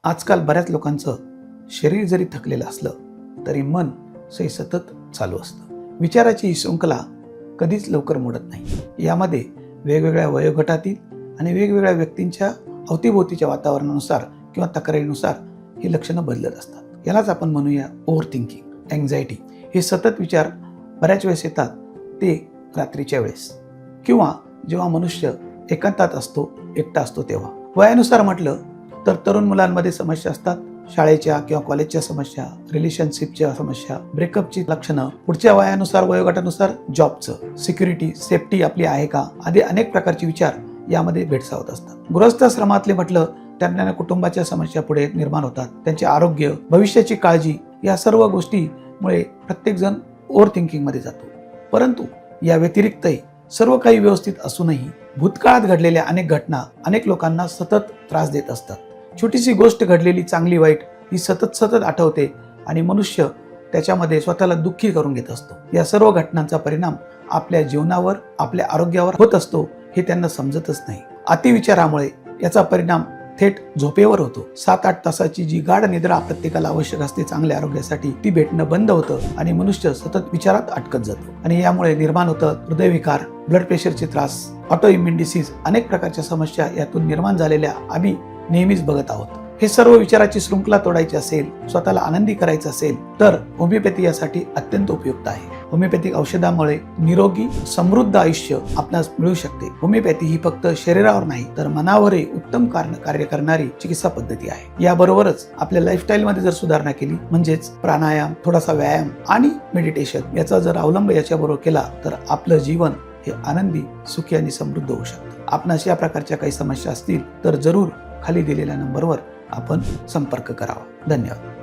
आजकाल बऱ्याच लोकांचं शरीर जरी थकलेलं असलं तरी मन सतत चालू असतं. विचाराची ही शृंखला कधीच लवकर मोडत नाही. यामध्ये वेगवेगळ्या वयोगटातील आणि वेगवेगळ्या व्यक्तींच्या अवतीभोवतीच्या वातावरणानुसार किंवा तक्रारीनुसार ही लक्षणं बदलत असतात. यालाच आपण म्हणूया ओव्हर थिंकिंग, अँक्झायटी. हे सतत विचार बऱ्याच वेळेस येतात, ते रात्रीच्या वेळेस किंवा जेव्हा मनुष्य एकांतात असतो, एकटा असतो तेव्हा. वयानुसार म्हटलं तर तरुण मुलांमध्ये समस्या असतात, शाळेच्या किंवा कॉलेजच्या समस्या, रिलेशनशिपच्या समस्या, ब्रेकअपची लक्षणं, पुढच्या वयानुसार वयोगटानुसार जॉबचं, सिक्युरिटी, सेफ्टी आपली आहे का, आदी अनेक प्रकारचे विचार यामध्ये भेडसावत असतात. गृहस्थाश्रमातले म्हटलं त्यांना कुटुंबाच्या समस्या पुढे निर्माण होतात. त्यांचे आरोग्य, भविष्याची काळजी, या सर्व गोष्टीमुळे प्रत्येक जण ओव्हर थिंकिंग मध्ये जातो. परंतु या व्यतिरिक्तही सर्व काही व्यवस्थित असूनही भूतकाळात घडलेल्या अनेक घटना अनेक लोकांना सतत त्रास देत असतात. छोटीशी गोष्ट घडलेली चांगली वाईट ही सतत आठवते आणि मनुष्य त्याच्यामध्ये स्वतःला दुःखी करून घेत असतो. या सर्व घटनांचा परिणाम आपल्या जीवनावर, आपल्या आरोग्यावर होत असतो हे त्यांना समजतच नाही. अतिविचारामुळे याचा परिणाम थेट झोपेवर होतो. 7-8 तासाची जी गाढ निद्रा प्रत्येकाला आवश्यक असते चांगल्या आरोग्यासाठी, ती भेटणं बंद होतं आणि मनुष्य सतत विचारात अटकत जातो. आणि यामुळे निर्माण होतं हृदयविकार, ब्लड प्रेशरचे त्रास, ऑटो इम्युन डिसीज, अनेक प्रकारच्या समस्या यातून निर्माण झालेल्या आम्ही नेहमीच बघत आहोत. हे सर्व विचाराची शृंखला तोडायची असेल, स्वतःला आनंदी करायचं असेल तर होमिओपॅथी यासाठी अत्यंत उपयुक्त आहे. होमिओपॅथिक औषधामुळे निरोगी समृद्ध आयुष्य आपणास मिळू शकते. होमिओपॅथी ही फक्त शरीरावर नाही तर मनावरही उत्तम कार्य करणारी चिकित्सा पद्धती आहे. याबरोबरच आपल्या लाईफस्टाईल मध्ये जर सुधारणा केली, म्हणजेच प्राणायाम, थोडासा व्यायाम आणि मेडिटेशन याचा जर अवलंब याच्याबरोबर केला तर आपलं जीवन हे आनंदी, सुखी आणि समृद्ध होऊ शकतं. आपणास या प्रकारच्या काही समस्या असतील तर जरूर खाली दिलेल्या नंबरवर आपण संपर्क करावा. धन्यवाद.